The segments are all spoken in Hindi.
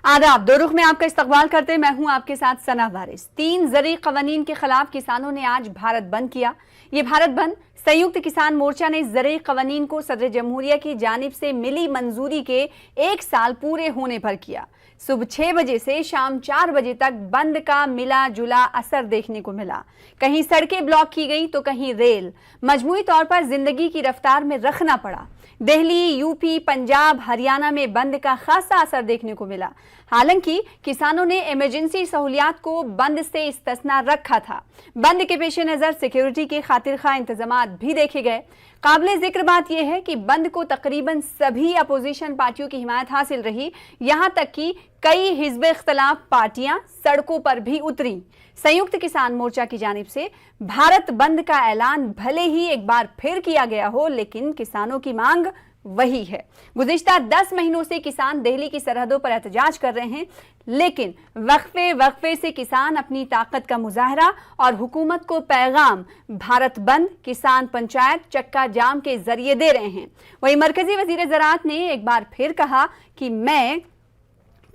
आदाब। दो रुख में आपका इस्तकबाल करते मैं हूं आपके साथ सना वारिस। 3 ज़रूरी क़वानीन के खिलाफ किसानों ने आज भारत बंद किया। ये भारत बंद संयुक्त किसान मोर्चा ने ज़रूरी क़वानीन को सदर जमहूरिया की जानिब से मिली मंजूरी के 1 साल पूरे होने पर किया। सुबह 6 बजे से शाम 4 बजे तक बंद का मिला जुला असर देखने को मिला। कहीं सड़कें ब्लॉक की गई तो कहीं रेल। मजमूई तौर पर जिंदगी की रफ्तार में रखना पड़ा। दिल्ली, यूपी, पंजाब, हरियाणा में बंद का खासा असर देखने को मिला। हालांकि किसानों ने इमरजेंसी सहूलियात को बंद से इस्तिस्ना रखा था। बंद के पेश नज़र सिक्योरिटी के खातिर खा इंतजामात भी देखे गए। काबिल जिक्र बात यह है कि बंद को तकरीबन सभी अपोजिशन पार्टियों की हिमायत हासिल रही। यहाँ तक कि कई हिज़्ब इख्तिलाफ पार्टियां सड़कों पर भी उतरी। संयुक्त किसान मोर्चा की जानिब से भारत बंद का ऐलान भले ही एक बार फिर किया गया हो, लेकिन किसानों की मांग वही है। गुज़िश्ता 10 महीनों से किसान दिल्ली की सरहदों पर एहतजाज कर रहे हैं, लेकिन वक्फे से किसान अपनी ताकत का मुजाहरा और हुकूमत को पैगाम भारत बंद, किसान पंचायत, चक्का जाम के जरिए दे रहे हैं। वहीं मरकजी वजीर ज़राअत ने एक बार फिर कहा कि मैं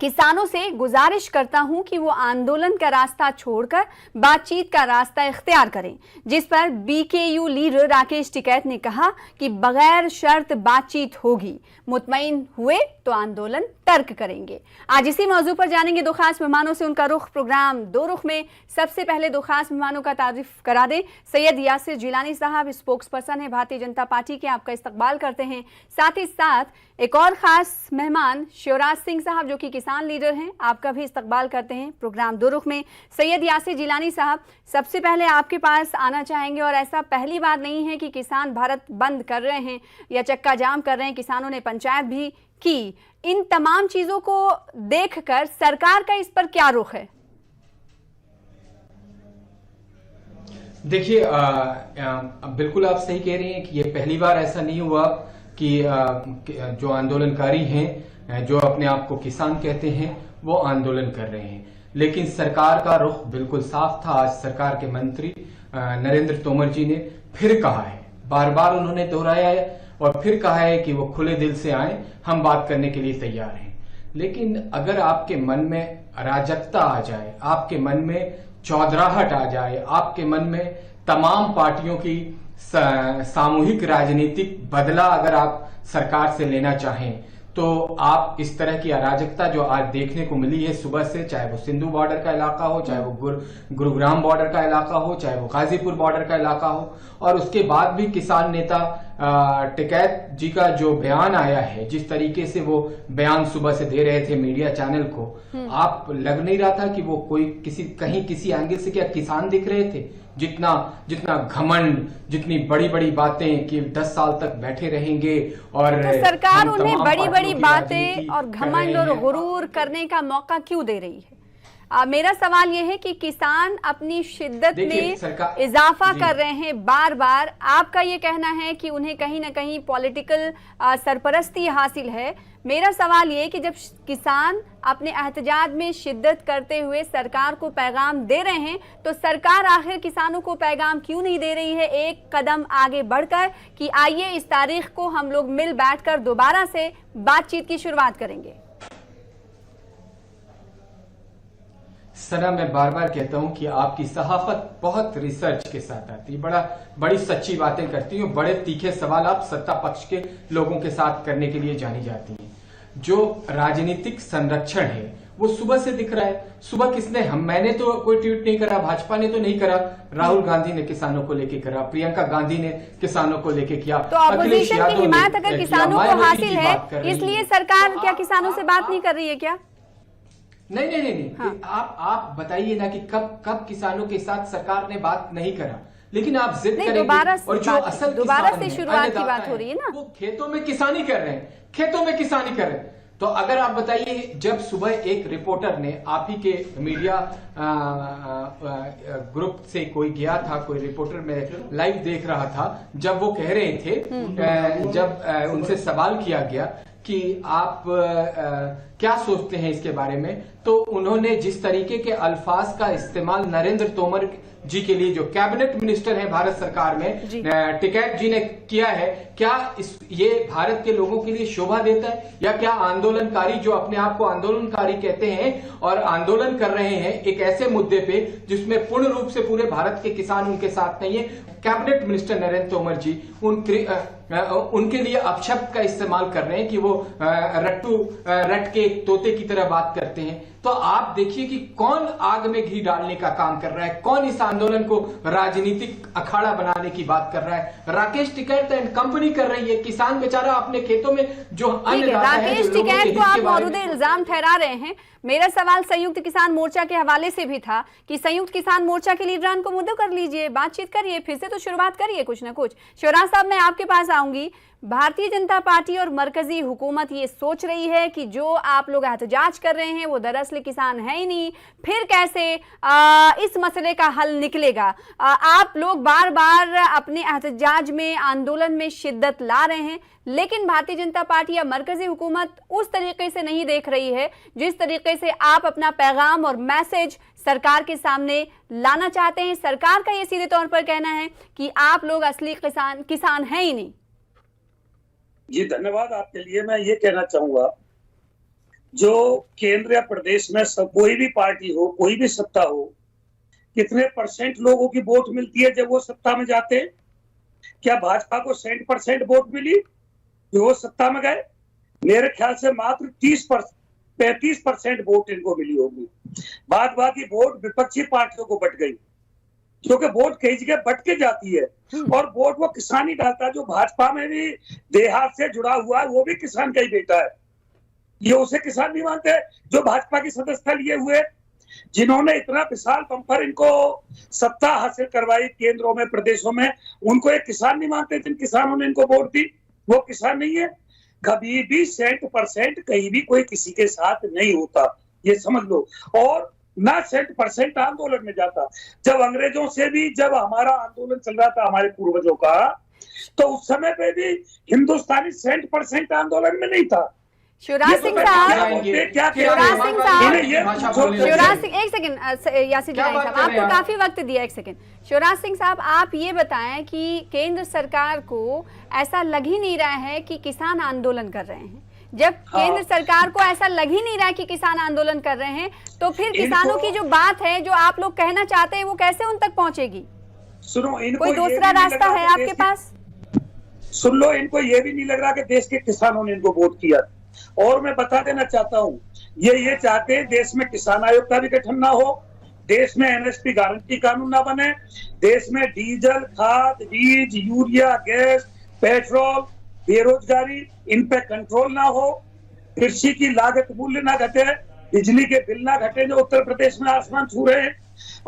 किसानों से गुजारिश करता हूं कि वो आंदोलन का रास्ता छोड़कर बातचीत का रास्ता इख्तियार करें, जिस पर बीकेयू लीडर राकेश टिकैत ने कहा कि बगैर शर्त बातचीत होगी, मुतमईन हुए तो आंदोलन तर्क करेंगे। आज इसी मौजू पर जानेंगे दो खास मेहमानों से उनका रुख। प्रोग्राम दो रुख में सबसे पहले दो खास मेहमानों का तारीफ करा दें। सैयद यासिर जिलानी साहब स्पोक्स पर्सन है भारतीय जनता पार्टी के, आपका इस्तकबाल करते हैं। साथ ही साथ एक और खास मेहमान शिवराज सिंह साहब जो कि किसान लीडर हैं, आपका भी इस्तकबाल करते हैं प्रोग्राम दो रुख में। सैयद यासिर जिलानी साहब, सबसे पहले आपके पास आना चाहेंगे। और ऐसा पहली बात नहीं है कि किसान भारत बंद कर रहे हैं या चक्का जाम कर रहे हैं, किसानों ने पंचायत भी की। इन तमाम चीजों को देखकर सरकार का इस पर क्या रुख है? देखिए, बिल्कुल आप सही कह रही हैं कि ये पहली बार ऐसा नहीं हुआ कि जो आंदोलनकारी हैं, जो अपने आप को किसान कहते हैं, वो आंदोलन कर रहे हैं। लेकिन सरकार का रुख बिल्कुल साफ था। आज सरकार के मंत्री नरेंद्र तोमर जी ने फिर कहा है, बार बार उन्होंने दोहराया है और फिर कहा है कि वो खुले दिल से आए, हम बात करने के लिए तैयार हैं। लेकिन अगर आपके मन में अराजकता आ जाए, आपके मन में चौधराहट आ जाए, आपके मन में तमाम पार्टियों की सामूहिक राजनीतिक बदला अगर आप सरकार से लेना चाहें, तो आप इस तरह की अराजकता जो आज देखने को मिली है सुबह से, चाहे वो सिंधु बॉर्डर का इलाका हो, चाहे वो गुरुग्राम बॉर्डर का इलाका हो, चाहे वो गाजीपुर बॉर्डर का इलाका हो, और उसके बाद भी किसान नेता टिकैत जी का जो बयान आया है, जिस तरीके से वो बयान सुबह से दे रहे थे मीडिया चैनल को, आप लग नहीं रहा था कि वो कोई किसी एंगल से क्या किसान दिख रहे थे। जितना घमंड, जितनी बड़ी बड़ी बातें कि 10 साल तक बैठे रहेंगे और तो सरकार उन्हें बड़ी बड़ी बातें और घमंड और गुरूर करने का मौका क्यों दे रही है? मेरा सवाल यह है कि किसान अपनी शिद्दत में इजाफा कर रहे हैं बार बार। आपका ये कहना है कि उन्हें कहीं ना कहीं पॉलिटिकल सरपरस्ती हासिल है। मेरा सवाल ये है कि जब किसान अपने एहतजाज में शिद्दत करते हुए सरकार को पैगाम दे रहे हैं, तो सरकार आखिर किसानों को पैगाम क्यों नहीं दे रही है एक कदम आगे बढ़कर कि आइए इस तारीख को हम लोग मिल बैठकर दोबारा से बातचीत की शुरुआत करेंगे? सना, मैं बार बार कहता हूं कि आपकी सहाफत बहुत रिसर्च के साथ आती है, बड़ी सच्ची बातें करती है, बड़े तीखे सवाल आप सत्ता पक्ष के लोगों के साथ करने के लिए जानी जाती हैं। जो राजनीतिक संरक्षण है वो सुबह से दिख रहा है। सुबह किसने, मैंने तो कोई ट्वीट नहीं करा, भाजपा ने तो नहीं करा, राहुल गांधी ने किसानों को लेके करा, प्रियंका गांधी ने किसानों को लेके किया। तो अपोजिशन की हिमायत अगर किसानों को हासिल है, इसलिए सरकार क्या किसानों से बात नहीं कर रही है क्या? नहीं। हाँ। आप बताइए ना कि कब किसानों के साथ सरकार ने बात नहीं करा। लेकिन आप जिद करेंगे और जो असल दोबारा से शुरुआत की बात हो रही है ना, वो खेतों में किसानी कर रहे हैं, तो अगर आप बताइए, जब सुबह एक रिपोर्टर ने आप ही के मीडिया ग्रुप से कोई गया था, कोई रिपोर्टर में लाइव देख रहा था, जब वो कह रहे थे, जब उनसे सवाल किया गया कि आप क्या सोचते हैं इसके बारे में, तो उन्होंने जिस तरीके के अल्फाज का इस्तेमाल नरेंद्र तोमर जी के लिए, जो कैबिनेट मिनिस्टर हैं भारत सरकार में, टिकैत जी ने किया है, क्या ये भारत के लोगों के लिए शोभा देता है, या क्या आंदोलनकारी जो अपने आप को आंदोलनकारी कहते हैं और आंदोलन कर रहे हैं एक ऐसे मुद्दे पे जिसमें पूर्ण रूप से पूरे भारत के किसान उनके साथ नहीं है, कैबिनेट मिनिस्टर नरेंद्र तोमर जी उनके लिए अपशब्द का इस्तेमाल कर रहे हैं कि वो रट के तोते की तरह बात करते हैं। तो आप देखिए कि कौन आग में घी डालने का काम कर रहा है, कौन इस आंदोलन को राजनीतिक अखाड़ा बनाने की बात कर रहा है। राकेश टिकैत एंड कंपनी कर रही है, किसान बेचारा अपने खेतों में जो अन्न डालता है, राकेश टिकैत को आप मौजूद इल्जाम ठहरा रहे हैं। मेरा सवाल संयुक्त किसान मोर्चा के हवाले से भी था कि संयुक्त किसान मोर्चा के लीडरान को मुद्दों कर लीजिए, बातचीत करिए, फिर से तो शुरुआत करिए कुछ ना कुछ। शिवराज साहब, मैं आपके पास आऊंगी। भारतीय जनता पार्टी और मरकजी हुकूमत ये सोच रही है कि जो आप लोग एहतजाज कर रहे हैं वो दरअसल किसान है ही नहीं, फिर कैसे इस मसले का हल निकलेगा। आप लोग बार बार अपने एहतजाज में, आंदोलन में शिद्दत ला रहे हैं, लेकिन भारतीय जनता पार्टी या मरकजी हुकूमत उस तरीके से नहीं देख रही है जिस तरीके से आप अपना पैगाम और मैसेज सरकार के सामने लाना चाहते हैं। सरकार का ये सीधे तौर पर कहना है कि आप लोग असली किसान है ही नहीं। जी धन्यवाद आपके लिए। मैं ये कहना चाहूंगा, जो केंद्र या प्रदेश में कोई भी पार्टी हो, कोई भी सत्ता हो, कितने % लोगों की वोट मिलती है जब वो सत्ता में जाते हैं? क्या भाजपा को 100% वोट मिली जो वो सत्ता में गए? मेरे ख्याल से मात्र 35% वोट इनको मिली होगी। बाद बाकी वोट विपक्षी पार्टियों को बट गई, क्योंकि वोट कई जगह बट के जाती है और वोट वो किसान ही डालता है। जो भाजपा में भी देहात से जुड़ा हुआ है वो भी किसान का ही बेटा है, ये उसे किसान नहीं मानते। जो भाजपा की सदस्यता लिए हुए, जिन्होंने इतना विशाल बम्पर इनको सत्ता हासिल करवाई केंद्रों में, प्रदेशों में, उनको एक किसान नहीं मानते। जिन किसानों ने इनको वोट दी वो किसान नहीं है। कभी भी 100% कहीं भी कोई किसी के साथ नहीं होता, ये समझ लो। और ना 100% आंदोलन में जाता। जब अंग्रेजों से भी, जब हमारा आंदोलन चल रहा था हमारे पूर्वजों का, तो उस समय पे भी हिंदुस्तानी 100% आंदोलन में नहीं था। शिवराज सिंह साहब, एक सेकंड, यासिर साहब आपको काफी वक्त दिया, एक सेकंड। शिवराज सिंह साहब, आप ये बताएं कि केंद्र सरकार को ऐसा लग ही नहीं रहा है कि किसान आंदोलन कर रहे हैं। जब केंद्र सरकार को ऐसा लग ही नहीं रहा है कि किसान आंदोलन कर रहे हैं, तो फिर किसानों की जो बात है, जो आप लोग कहना चाहते हैं, वो कैसे उन तक पहुंचेगी? सुनो, कोई दूसरा रास्ता है आपके पास? सुन लो, इनको ये भी नहीं लग रहा कि देश के किसानों ने इनको वोट किया। और मैं बता देना चाहता हूँ, ये चाहते हैं देश में किसान आयोग का भी गठन ना हो, देश में NSP गारंटी कानून ना बने, देश में डीजल, खाद, बीज, यूरिया, गैस, पेट्रोल, बेरोजगारी, इन पे कंट्रोल ना हो, कृषि की लागत मूल्य ना घटे, बिजली के बिल ना घटे जो उत्तर प्रदेश में आसमान छू रहे हैं।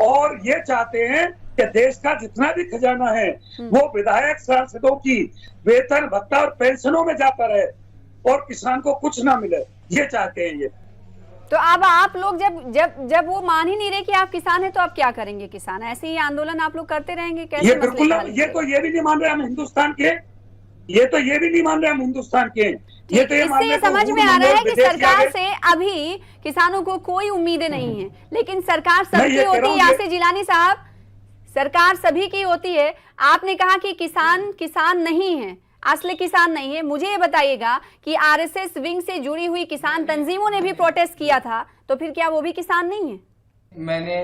और ये चाहते हैं कि देश का जितना भी खजाना है वो विधायक, सांसदों की वेतन, भत्ता और पेंशनों में जाता रहे और किसान को कुछ ना मिले, ये चाहते हैं ये। तो अब आप लोग जब वो मान ही नहीं रहे कि आप किसान हैं, तो आप क्या करेंगे? किसान ऐसे ही आंदोलन आप लोग करते रहेंगे? कैसे? ये बिल्कुल, ये भी नहीं मान रहे हम हिंदुस्तान के, ये भी नहीं मान रहे हम हिंदुस्तान के। ये तो इससे समझ में आ रहा है कि सरकार से अभी किसानों को कोई उम्मीदें नहीं है, लेकिन सरकार सबकी होती है। यासिर जिलानी साहब, सरकार सभी की होती है। आपने कहा कि किसान नहीं है, असली किसान नहीं है। मुझे ये बताइएगा कि RSS विंग से जुड़ी हुई किसान तंजीमों ने भी प्रोटेस्ट किया था, तो फिर क्या वो भी किसान नहीं है? मैंने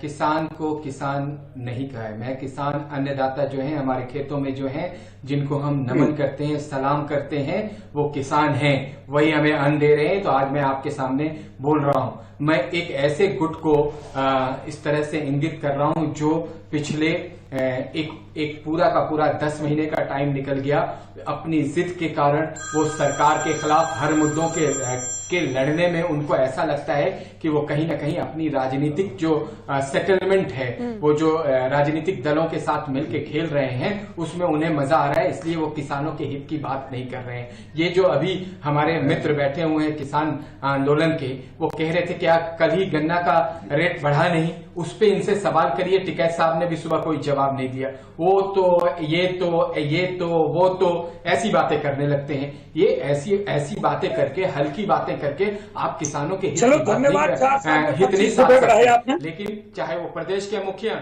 किसान को किसान नहीं कहा है। मैं किसान अन्नदाता जो हैं हमारे खेतों में जो हैं, जिनको हम नमन करते हैं, सलाम करते हैं, वो किसान हैं, वही हमें अन्न दे रहे हैं। तो आज मैं आपके सामने बोल रहा हूं। मैं एक ऐसे गुट को इस तरह से इंगित कर रहा हूं जो पिछले एक पूरा का पूरा 10 महीने का टाइम निकल गया। अपनी जिद के कारण वो सरकार के खिलाफ हर मुद्दों के लड़ने में उनको ऐसा लगता है कि वो कहीं ना कहीं अपनी राजनीतिक जो सेटलमेंट है, वो जो राजनीतिक दलों के साथ मिलकर खेल रहे हैं, उसमें उन्हें मजा आ रहा है। है, इसलिए वो किसानों के हित की बात नहीं कर रहे हैं। ये जो अभी हमारे मित्र बैठे हुए हैं किसान आंदोलन के, वो कह रहे थे क्या कल ही गन्ना का रेट बढ़ा नहीं, उस पे इनसे सवाल करिए। टिकैत साहब ने भी सुबह कोई जवाब नहीं दिया। वो तो ये तो वो तो ऐसी बातें करने लगते हैं। ये ऐसी बातें करके, हल्की बातें करके आप किसानों के हित चलो की बात धन्यवाद, हित नहीं साध सकते। लेकिन चाहे वो प्रदेश के मुखिया,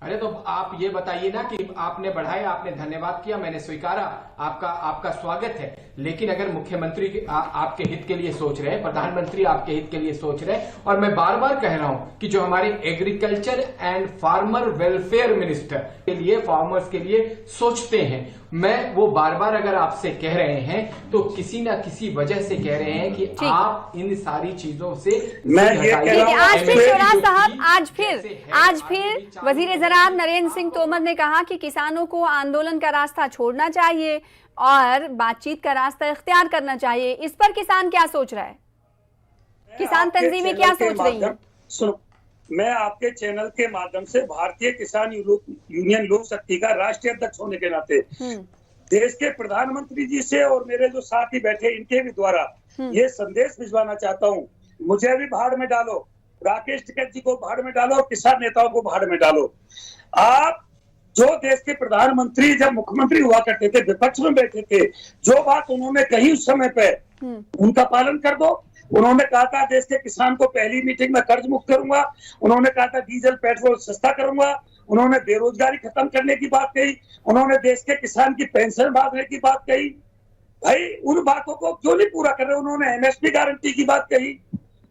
अरे तो आप ये बताइए ना कि आपने बढ़ाए, आपने धन्यवाद किया, मैंने स्वीकारा, आपका स्वागत है। लेकिन अगर मुख्यमंत्री आपके हित के लिए सोच रहे हैं, प्रधानमंत्री आपके हित के लिए सोच रहे हैं, और मैं बार बार कह रहा हूं कि जो हमारे agriculture and farmer welfare minister के लिए, फार्मर्स के लिए सोचते हैं, मैं वो बार बार अगर आपसे कह रहे हैं तो किसी ना किसी वजह से कह रहे हैं कि आप इन सारी चीजों से मैं ये कह रहा हूं। आज फिर शिवराज साहब, आज फिर वजीर ज़राअत नरेंद्र सिंह तोमर ने कहा कि किसानों को आंदोलन का रास्ता छोड़ना चाहिए और बातचीत का रास्ता इख्तियार करना चाहिए। इस पर किसान क्या सोच रहा है, किसान तंजीमें क्या सोच रही हैं? सुनो, मैं आपके चैनल के माध्यम से भारतीय किसान यूनियन लोक शक्ति का राष्ट्रीय अध्यक्ष होने के नाते देश के प्रधानमंत्री जी से और मेरे जो साथी बैठे इनके भी द्वारा ये संदेश भिजवाना चाहता हूँ, मुझे भी भाड़ में डालो, राकेश टिकैत जी को भाड़ में डालो, किसान नेताओं को भाड़ में डालो। आप जो देश के प्रधानमंत्री जब मुख्यमंत्री हुआ करते थे, विपक्ष में बैठे थे, जो बात उन्होंने कही उस समय पे उनका पालन कर दो। उन्होंने कहा था देश के किसान को पहली मीटिंग में कर्ज मुक्त करूंगा, उन्होंने कहा था डीजल पेट्रोल सस्ता करूंगा, उन्होंने बेरोजगारी खत्म करने की बात कही, उन्होंने देश के किसान की पेंशन बढ़ाने की बात कही। भाई उन बातों को क्यों नहीं पूरा कर रहे? उन्होंने एमएसपी गारंटी की बात कही,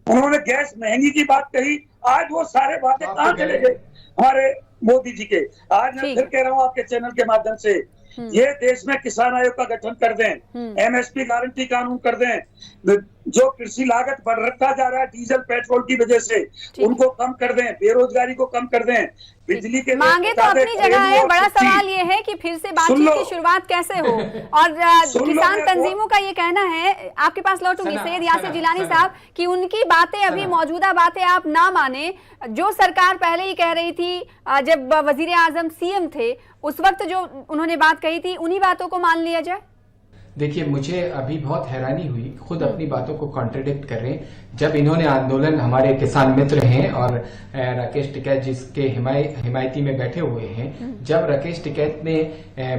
उन्होंने गैस महंगी की बात कही। आज वो सारे बातें कहाँ चले गए हमारे मोदी जी के? आज मैं फिर कह रहा हूँ आपके चैनल के माध्यम से, ये देश में किसान आयोग का गठन कर दें, एमएसपी गारंटी कानून कर दें, जो कृषि लागत बढ़ता जा रहा है डीजल पेट्रोल की वजह से उनको कम कर दें, बेरोजगारी को कम कर दें, बिजली के मांगे तो अपनी जगह है। बड़ा सवाल ये है कि फिर से बातचीत की शुरुआत कैसे हो। और किसान तंजीमों का ये कहना है, आपके पास लौटूंगी सैयद यासिर जिलानी साहब, कि उनकी बातें अभी मौजूदा बातें आप ना माने। जो सरकार पहले ही कह रही थी, जब वजीर आजम सीएम थे उस वक्त जो उन्होंने बात कही थी, उन्हीं बातों को मान लिया जाए। देखिए, मुझे अभी बहुत हैरानी हुई, खुद अपनी बातों को कॉन्ट्रडिक्ट कर रहे हैं। जब इन्होंने आंदोलन, हमारे किसान मित्र हैं और राकेश टिकैत जिसके हिमायती में बैठे हुए हैं, जब राकेश टिकैत ने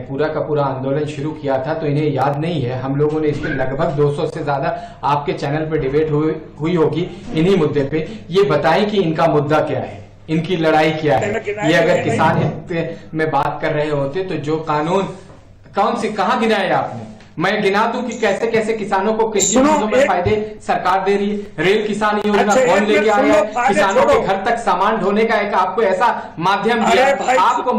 पूरा का पूरा आंदोलन शुरू किया था तो इन्हें याद नहीं है। हम लोगों ने इस पर लगभग 200 से ज्यादा आपके चैनल पर डिबेट हुई होगी इन्हीं मुद्दे पे। ये बताएं कि इनका मुद्दा क्या है, इनकी लड़ाई क्या है। ये अगर किसान हित में बात कर रहे होते तो जो कानून कहाँ गिनाया आपने? मैं गिना दूं कि कैसे कैसे किसानों को किस चीजों में फायदे सरकार दे रही है। रेल किसान योजना कौन लेके आया है? किसानों के घर तक सामान ढोने का एक आपको ऐसा माध्यम दिया, आपको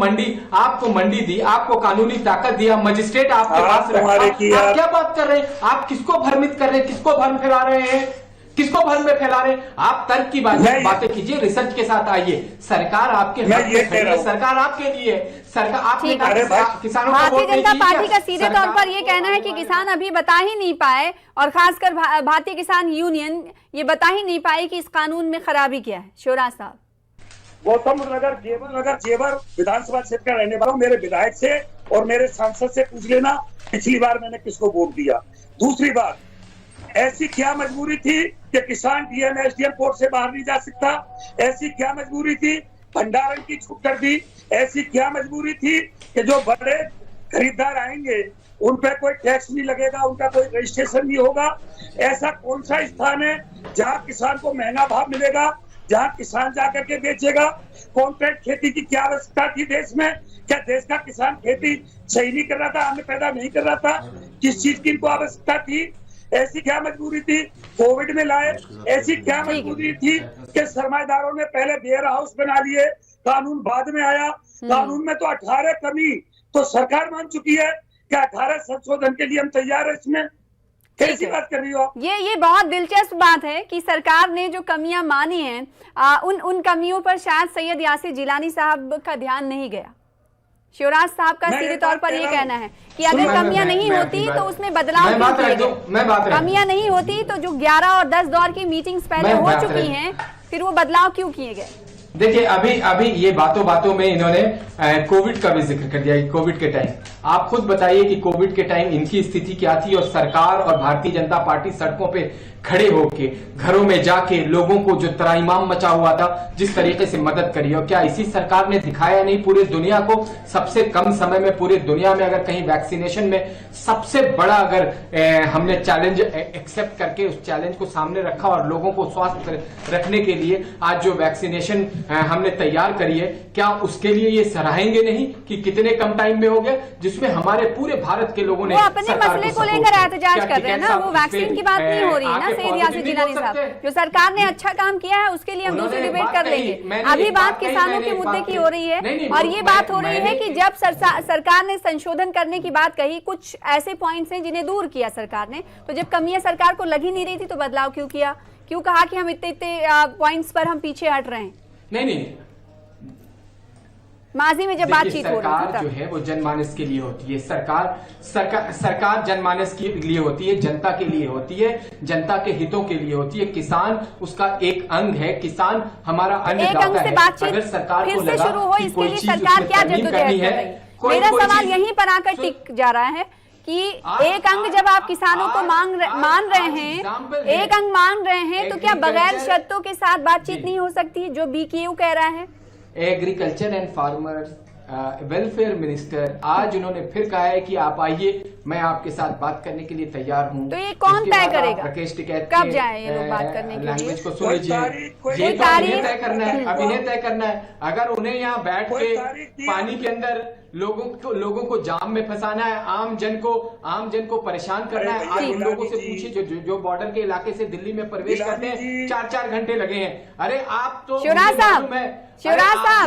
मंडी दी, आपको कानूनी ताकत दिया, मजिस्ट्रेट आपके पास रखा। आप क्या बात कर रहे हैं? आप किसको भ्रमित कर रहे हैं? किसको भ्रम फैला रहे हैं? किसको भ्रम में फैला रहे? आप तर्क की बातें कीजिए, रिसर्च के साथ आइए। सरकार आपके सरकार आपके लिए, सरकार आपने किसानों को भारतीय जनता पार्टी का सीधे तौर पर ये कहना है कि किसान अभी बता ही नहीं पाए, और खासकर भारतीय किसान यूनियन ये बता ही नहीं पाई कि इस कानून में खराबी क्या है। शिवराज साहब, गौतम नगर जेवर विधानसभा क्षेत्र का रहने वाला हूं। मेरे विधायक से और मेरे सांसद से पूछ लेना पिछली बार मैंने किसको वोट दिया। दूसरी बात, ऐसी क्या मजबूरी थी कि किसान डीएम एसडीएम कोर्ट से बाहर नहीं जा सकता? ऐसी क्या मजबूरी थी भंडारण की छूट कर दी? ऐसी क्या मजबूरी थी कि जो बड़े खरीदार आएंगे उन पर कोई टैक्स नहीं लगेगा, उनका कोई रजिस्ट्रेशन नहीं होगा? ऐसा कौन सा स्थान है जहां किसान को महंगा भाव मिलेगा, जहां किसान जाकर के बेचेगा? कॉन्ट्रैक्ट खेती की क्या आवश्यकता थी देश में? क्या देश का किसान खेती सही नहीं कर रहा था, अन्न पैदा नहीं कर रहा था? किस चीज की इनको आवश्यकता थी? ऐसी क्या मजबूरी थी कोविड में लाए? ऐसी क्या मजबूरी थी कि सरमाएदारों ने पहले वेयर हाउस बना लिए, कानून बाद में आया? कानून में तो 18 कमी तो सरकार मान चुकी है, क्या 18 संशोधन के लिए हम तैयार है? इसमें कैसी बात कर रही हो आप? ये बहुत दिलचस्प बात है कि सरकार ने जो कमियां मानी हैं, उन कमियों पर शायद सैयद यासिर जिलानी साहब का ध्यान नहीं गया। शिवराज साहब का सीधे तौर पर ये कहना है कि अगर कमियां नहीं होती तो उसमें बदलाव क्यों किए गए? कमियां नहीं होती तो जो 11 और 10 दौर की मीटिंग्स पहले हो चुकी हैं, फिर वो बदलाव क्यों किए गए? देखिए अभी ये बातों में इन्होंने कोविड का भी जिक्र कर दिया। कोविड के टाइम आप खुद बताइए कि कोविड के टाइम इनकी स्थिति क्या थी, और सरकार और भारतीय जनता पार्टी सड़कों पे खड़े होके घरों में जाके लोगों को जो त्राहिमाम मचा हुआ था जिस तरीके से मदद करी, और क्या इसी सरकार ने दिखाया नहीं पूरे दुनिया को सबसे कम समय में पूरे दुनिया में अगर कहीं वैक्सीनेशन में सबसे बड़ा अगर हमने चैलेंज एक्सेप्ट करके उस चैलेंज को सामने रखा और लोगों को स्वस्थ रखने के लिए आज जो वैक्सीनेशन हमने तैयार करी है, क्या उसके लिए ये सराहेंगे नहीं कि कितने कम टाइम में हो गया, जिसमें हमारे पूरे भारत के लोगों ने अपने मसले को लेकर एहतजाज कर रहे हैं ना, वो वैक्सीन की बात नहीं हो रही है ना सैयद यासिर जिलानी साहब। जो सरकार ने अच्छा काम किया है उसके लिए हम दूसरी डिबेट कर लेंगे। अभी बात किसानों के मुद्दे की हो रही है, और ये बात हो रही है कि जब सरकार ने संशोधन करने की बात कही, कुछ ऐसे पॉइंट्स हैं जिन्हें दूर किया सरकार ने, तो जब कमियां सरकार को लगी नहीं रही थी तो बदलाव क्यों किया, क्यों कहा कि हम इतने पॉइंट्स पर हम पीछे हट रहे हैं? नहीं, माजी में जब बातचीत हो रही थी सरकार जो है वो जनमानस के लिए होती है। सरकार जनमानस के लिए होती है, जनता के लिए होती है, जनता के हितों के लिए होती है। किसान उसका एक अंग है, किसान हमारा अन्नदाता है। अगर सरकार को लगा शुरू हो इसके लिए सरकार क्या जद्दोजहद कर रही है? मेरा सवाल यहीं पर आकर टिक जा रहा है कि एक अंग जब आप किसानों को मान रहे हैं, एक अंग मान रहे हैं, तो क्या बगैर शर्तों के साथ बातचीत नहीं हो सकती जो BKU कह रहा है? Agriculture and farmers welfare minister आज उन्होंने फिर कहा है कि आप आइए, मैं आपके साथ बात करने के लिए तैयार हूं। तो ये कौन तय करेगा राकेश टिकैत कब जाए ये लोग बात करने के लिए? लैंग्वेज को सुन लीजिए, ये तो अभी तय करना है, अभी नहीं तय करना है। अगर उन्हें यहाँ बैठ के पानी के अंदर लोगों को जाम में फंसाना है, आम जन को परेशान करना है। आज उन लोगों से पूछिए जो बॉर्डर के इलाके से दिल्ली में प्रवेश करते हैं, 4-4 घंटे लगे हैं। अरे आप तो शिवराज साहब,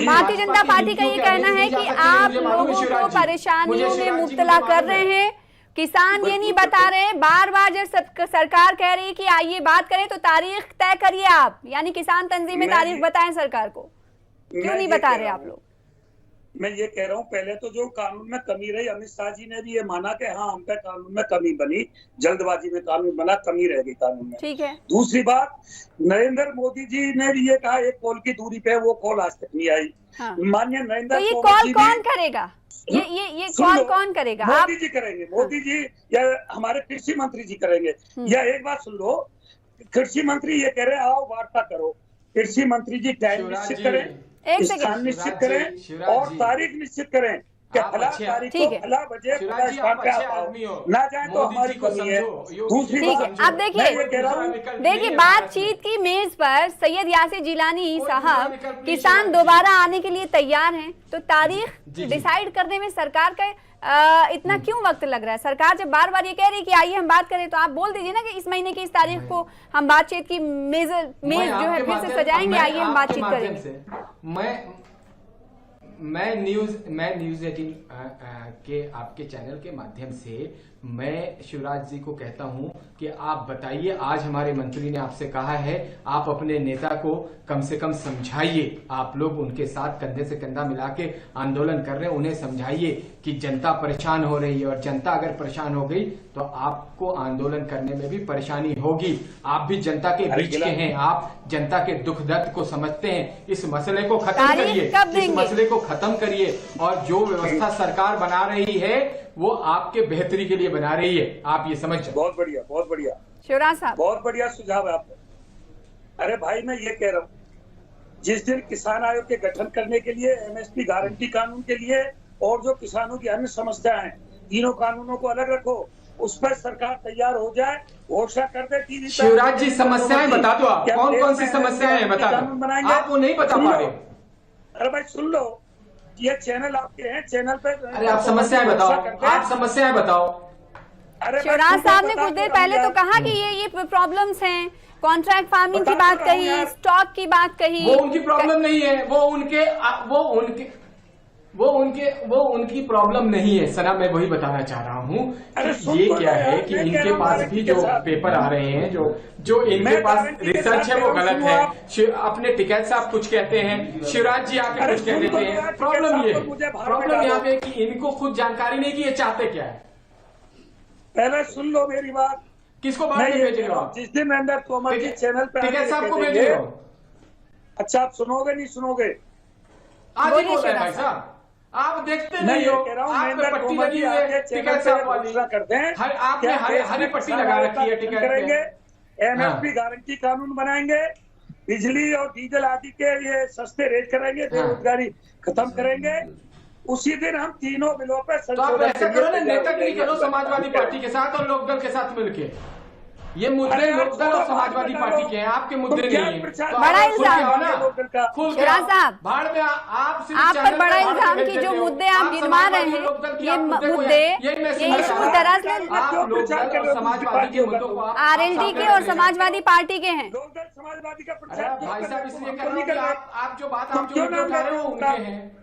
भारतीय जनता पार्टी का ये कहना है कि आप लोगों को परेशानियों में मुब्तला कर रहे हैं। किसान ये नहीं बता रहे, बार बार जब सरकार कह रही है कि आइए बात करें तो तारीख तय करिए आप, यानी किसान तंजीमें तारीख बताएं सरकार को, क्यों नहीं बता रहे आप लोग? मैं ये कह रहा हूँ, पहले तो जो कानून में कमी रही, अमित शाह जी ने भी ये माना कि हाँ हम पे कानून में कमी बनी, जल्दबाजी में कानून बना, कमी रह गई कानून में। ठीक है। दूसरी बात, नरेंद्र मोदी जी ने भी ये कहा एक कॉल की दूरी पे, वो कॉल आज तक नहीं आई। हाँ। माननीय नरेंद्र तो ये कॉल कौन करेगा? ये कॉल कौन करेगा? मोदी जी करेंगे, मोदी जी या हमारे कृषि मंत्री जी करेंगे। या एक बात सुन लो, कृषि मंत्री ये कह रहे हैं आओ वार्ता करो, कृषि मंत्री जी टाइम निश्चित करें, स्थान निश्चित करें और तारीख निश्चित करें कि फला तारीख को फला बजे फला स्थान पे आप आओ, ना जाए तो हमारी कमी है। दूसरी बात, अब देखिए बातचीत की मेज पर सैयद यासिर जिलानी साहब किसान दोबारा आने के लिए तैयार हैं, तो तारीख डिसाइड करने में सरकार का इतना क्यों वक्त लग रहा है? सरकार जब बार बार ये कह रही है कि आइए हम बात करें, तो आप बोल दीजिए ना कि इस महीने की इस तारीख को हम बातचीत की मेज जो है फिर से सजाएंगे, आइए हम बातचीत करेंगे। मैं न्यूज 18 के आपके चैनल के माध्यम से मैं शिवराज जी को कहता हूं कि आप बताइए, आज हमारे मंत्री ने आपसे कहा है, आप अपने नेता को कम से कम समझाइए। आप लोग उनके साथ कंधे से कंधा मिला के आंदोलन कर रहे हैं, उन्हें समझाइए कि जनता परेशान हो रही है, और जनता अगर परेशान हो गई तो आपको आंदोलन करने में भी परेशानी होगी। आप भी जनता के बीच के हैं, आप जनता के दुख दर्द को समझते हैं। इस मसले को खत्म करिए, इस मसले को खत्म करिए, और जो व्यवस्था सरकार बना रही है वो आपके बेहतरी के लिए बना रही है, आप ये समझ। बहुत बढ़िया, बहुत बढ़िया शिवराज साहब, बहुत बढ़िया सुझाव है आपका। अरे भाई मैं ये कह रहा हूँ, जिस दिन किसान आयोग के गठन करने के लिए, MSP गारंटी कानून के लिए और जो किसानों की अन्य समस्याएं हैं, तीनों कानूनों को अलग रखो, उस पर सरकार तैयार हो जाए, घोषणा कर दे टीवी पर। शिवराज जी समस्याएं बता दो, आप कौन कौन सी समस्याएं हैं बता दो, आप वो नहीं बता पा रहे। अरे भाई सुन लो, ये चैनल आपके हैं, चैनल पे अरे आप समस्याएं बताओ, आप समस्याएं बताओ। शिवराज साहब ने कुछ देर पहले तो कहा कि ये प्रॉब्लम्स हैं, कॉन्ट्रैक्ट फार्मिंग की बात कही, स्टॉक की बात कही। वो उनकी प्रॉब्लम नहीं है, वो उनकी प्रॉब्लम नहीं है सना। मैं वही बताना चाह रहा हूँ कि ये क्या है कि इनके पास भी जो पेपर आ रहे हैं, जो इनके पास रिसर्च है वो गलत है। अपने टिकैत साहब कुछ कहते हैं, शिवराज जी आके कुछ कह देते हैं। प्रॉब्लम यहाँ पे कि इनको खुद जानकारी नहीं कि ये चाहते क्या है। पहले सुन लो मेरी बात। किसको बाहर भेज रहे हो आप? जिस दिन नरेंद्र तोमर जी चैनल पे टिकैत साहब को भेज रहे हो? अच्छा आप सुनोगे नहीं सुनोगे? आज ही बोलिए बोल रहे हैं शिवराज भाई साहब, आप देखते मैं नहीं ये हो, कह रहा हूँ आप पे महेंद्र पट्टी तोमर लगी जी हुई है आके टिकट चैनल साहब पे वाली, घोषणा करते हैं आपने क्या देश हरी में पट्टी किसान लगा आयोग का रखी है गठन टिकट करेंगे, पे। एमएसपी गारंटी कानून बनाएंगे, बिजली और डीजल आदि के ये सस्ते रेट करेंगे, बेरोजगारी खत्म करेंगे। उसी दिन हम तीनों बिलों पे तो आप संशोधन ऐसा के करो लिए ना, तैयार हो नेतागिरी जाएंगे। करो समाजवादी पार्टी के साथ और लोकदल के साथ मिलके। ये मुद्दे अरे यार, लोकदल और छोड़ो, समाजवादी बात पार्टी बताओ। के हैं, आपके तुम मुद्दे क्या नहीं है। प्रचार तो बड़ा आप इल्जाम खुल के आओ ना, लोकदल का। खुल के शिवराज आओ। साहब, भाड़ में आप सिर्फ आप पर चैनल बड़ा पे भाड़ इल्जाम में कि भेज जो देते हो। मुद्दे आप गिनवा समाजवादी रहे हैं, लोकदल की ये आप मुद्दे को मुद्दे, यही मैं ये सुनना इशू चाह रहा हूं। दरअसल आप क्यों प्रचार कर लोकदल रहे और हो? समाजवादी के मुद्दों को आप आरएलडी सामने के और रख रहे हैं। समाजवादी पार्टी के हैं। लोकदल समाजवादी का अरे प्रचार क्यों भाई कर साहब, रहे हो? इसलिए हम कर तो रहा नहीं हूं कि कर रहे। आप जो बात, तुम आप जो क्यों मुद्दे नाम उठा रहे हो लेते हो उनके उनका? हैं।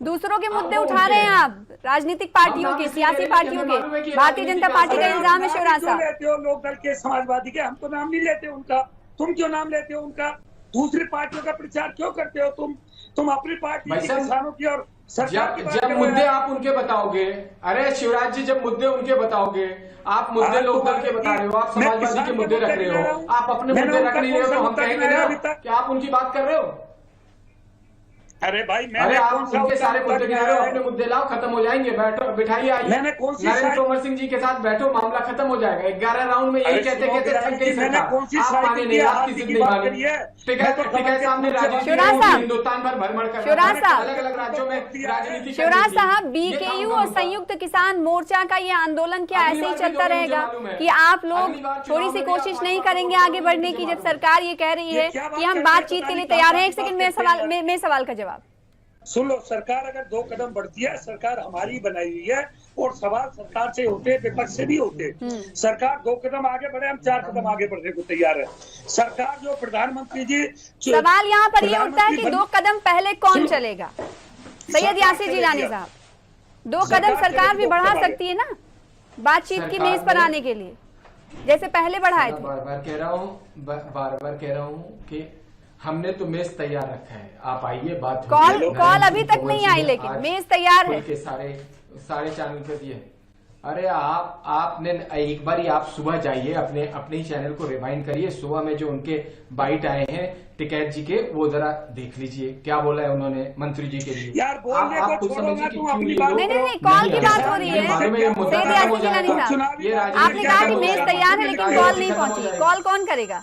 दूसरों के मुद्दे वो उठा रहे हैं उनके आप, राजनीतिक पार्टियों हम के, नाम सियासी इसलिए पार्टियों ले रहे हैं कि हमें मालूम है के। कि भारतीय राजनीतिक जनता पार्टी का अरे इल्जाम है नाम शिवराज क्यों साहब। लेते हो लोकदल के समाजवादी के? हम तो नाम नहीं लेते उनका, तुम क्यों नाम लेते हो उनका? दूसरी पार्टियों का प्रचार क्यों करते हो तुम अपनी पार्टी भाई की, साहब, किसानों की और सरकार की बात जब कर रहे मुद्दे हैं। आप उनके बताओगे, अरे शिवराज जी, जब मुद्दे उनके बताओगे, आप मुद्दे आज लोकदल तुम्हारे के बता रहे हो, आप मैं समाजवादी किसान के के मुद्दे रख मुद्दे रहे ले रहा हो, हूं। आप अपने मैंने मुद्दे रख उनका नहीं रहे हो, कौन सा तो हम मुद्दा कहेंगे गिनाया ना अभी तक? कि आप उनकी बात कर रहे हो। अरे भाई अरे मैंने आप कौन सा उनके सारे मुद्दा मुद्दे गिना रहे गिनाया हो, है? अपने मुद्दे लाओ, खत्म हो जाएंगे, बैठो, बिठाइए, आइए, मैंने कौन सी नरेंद्र साइड- तोमर सिंह जी के साथ बैठो, मामला खत्म हो जाएगा। 11 राउंड में यही अरे कहते सुनो कहते थक गई मैंने सरकार। कौन सी आप साइड माने की नहीं, है? आपकी हाथी जिद की नहीं बात मानी। करिए। टिकट मैं तो कमल के सामने फूल से राजनीति शिवराज होगी, साहब, हिंदुस्तान भर भ्रमण कर शिवराज साहब, अलग अलग राज्यों में राजनीति शिवराज साहब, बीकेयू और संयुक्त किसान मोर्चा का ये आंदोलन क्या अगली ऐसे ही बार भी चलता दोगे, रहेगा मुझे मालूम है। कि आप लोग अगली बार थोड़ी चुनाव सी में भी कोशिश आप नहीं भाजपा करेंगे को आगे वोट बढ़ने दोगे, की, मुझे जब मालूम है। सरकार ये कह रही ये है क्या बात कि हम करते हैं? बातचीत पता के लिए नहीं तैयार हैं? कहाँ एक सेकंड बात करते हैं में सवाल का जवाब। सुन लो, सरकार अगर 2 कदम बढ़ती है, सरकार हमारी बनाई हुई है और सवाल सरकार से होते हैं, विपक्ष से भी होते हैं। सरकार 2 कदम आगे बढ़े, हम 4 कदम आगे बढ़ने को तैयार है। सरकार जो प्रधानमंत्री जी सवाल यहाँ पर ये उठता है कि 2 कदम पहले कौन सुनो। चलेगा? सैयद यासिर जिलानी साहब, 2 कदम सरकार भी बढ़ा सकती है ना बातचीत की मेज पर आने के लिए, जैसे पहले बढ़ाए थे। बार बार कह रहा हूँ कि हमने तो मेज तैयार रखा है, आप आइए, बात होगी। कॉल अभी तक नहीं आई, लेकिन मेज तैयार है। के सारे चैनल पे दिए। अरे आपने एक बार आप सुबह जाइए, अपने ही चैनल को रिवाइंड करिए, सुबह में जो उनके बाइट आए हैं टिकैत जी के, वो जरा देख लीजिए क्या बोला है उन्होंने मंत्री जी के लिए। यार बोलने आप को खुद छोड़ो समझिए ना, कि तुम क्यों अपनी ये बात लोग- नहीं, कॉल की बात हो रही है। मालूम ये मुद्दा सैयद खत्म हो यासिर जिलानी जाएगा। साहब, ये राजनीति आपने कहा कि खत्म हो मेज जाएगा। तैयार है, लेकिन ये कॉल नहीं खत्म हो पहुंची। जाएगा। कॉल कौन करेगा?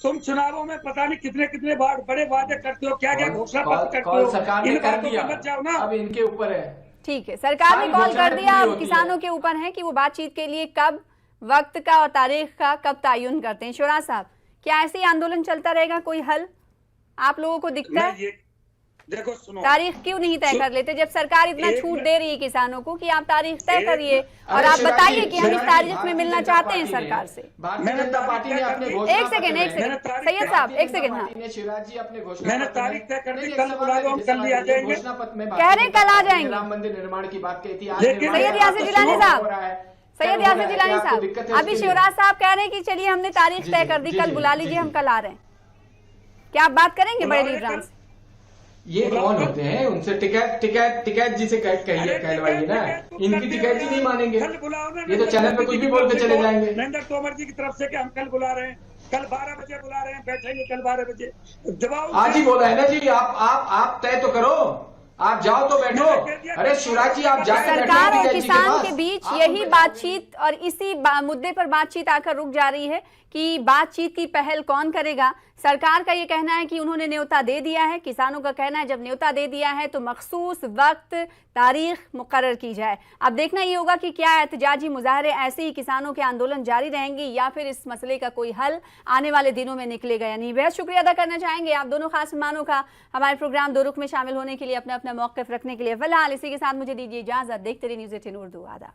तुम चुनावों में पता नहीं कितने बार बड़े वादे करते हो, क्या क्या घोषणा पत्र करते कॉल हो, सरकार ने इन कर बातों दिया, पे मत जाओ ना। अब इनके ऊपर है। ठीक है, सरकार ने सारी कॉल घोषणा कर दिया, पूरी अब होती है। किसानों के ऊपर है कि वो बातचीत के लिए कब, वक्त का और तारीख का कब तयन करते हैं। शिवराज साहब, क्या ऐसे ही आंदोलन चलता रहेगा? कोई हल आप लोगों को दिखता मैं है? ये देखो, सुनो, तारीख क्यों नहीं तय कर लेते, जब सरकार इतना एक छूट मिनट- दे रही है किसानों को कि आप तारीख तय एक- करिए और अरे आप शिवराज बताइए जी, कि हम इस शिवराज जी, तारीख में भारतीय मिलना जनता चाहते हैं पार्टी ने- सरकार से। भारतीय मैंने जनता तारीख पार्टी ने तय कर अपने दी। घोषणा एक सेकंड मैंने तारीख सैयद साहब, एक सेकंड। हाँ, शिवराज जी अपने घोषणा मैंने पत्र में- तारीख तय कर दी, नहीं, कल सवाल बुला लो, हम है, कल भी आ जाएंगे। घोषणा पत्र में कह रहे कल आ जाएंगे। राम मंदिर निर्माण की बात कही थी, आज लेकिन निर्माण सैयद की यासिर बात जिलानी शुरू साहब, हो रहा है। सैयद कल हो रहा यासिर है, जिलानी क्या आपको साहब, दिक्कत है अभी उसके लिए? शिवराज साहब कह रहे हैं कि चलिए हमने तारीख जी, तय जी, कर दी, जी, कल जी, बुला जी, लीजिए, जी। हम कल आ रहे हैं। क्या आप बात करेंगे बड़े बुलाओ, लीडरान से? ये कौन होते हैं? उनसे टिकैत जी से कहिए, कहलवाइए ना। इनकी टिकैत जी नहीं मानेंगे, कल बुलाओ ना। ये तो चैनल पे कुछ भी बोल के चले जाएंगे। नरेंद्र तोमर जी की तरफ से कि हम कल बुला रहे हैं, कल 12 बजे बुला रहे हैं, बैठेंगे कल 12 बजे। दबाओ, आज ही बोला है ना जी, आप तय तो करो, आप जाओ तो बैठो। अरे शिवराज जी, आप जाके बैठो सरकार और टिकैत जी के किसान पास। के बीच आप यही उनके- बातचीत और इसी मुद्दे पर बातचीत आकर रुक जा रही है कि बातचीत की पहल कौन करेगा। सरकार का ये कहना है कि उन्होंने न्योता दे दिया है, किसानों का कहना है जब न्योता दे दिया है तो मखसूस वक्त तारीख मुकर्रर की जाए। अब देखना ये होगा कि क्या एहतजाजी मुजाहरे ऐसे ही किसानों के आंदोलन जारी रहेंगे या फिर इस मसले का कोई हल आने वाले दिनों में निकलेगा या नहीं। बेहद शुक्रिया अदा करना चाहेंगे आप दोनों खास मेहमानों का हमारे प्रोग्राम दो रुख में शामिल होने के लिए, अपना अपना मौक़िफ़ रखने के लिए। फिलहाल इसी के साथ मुझे दीजिए इजाज़त। देखते रहिए न्यूज़ 18 उर्दू। आदाब।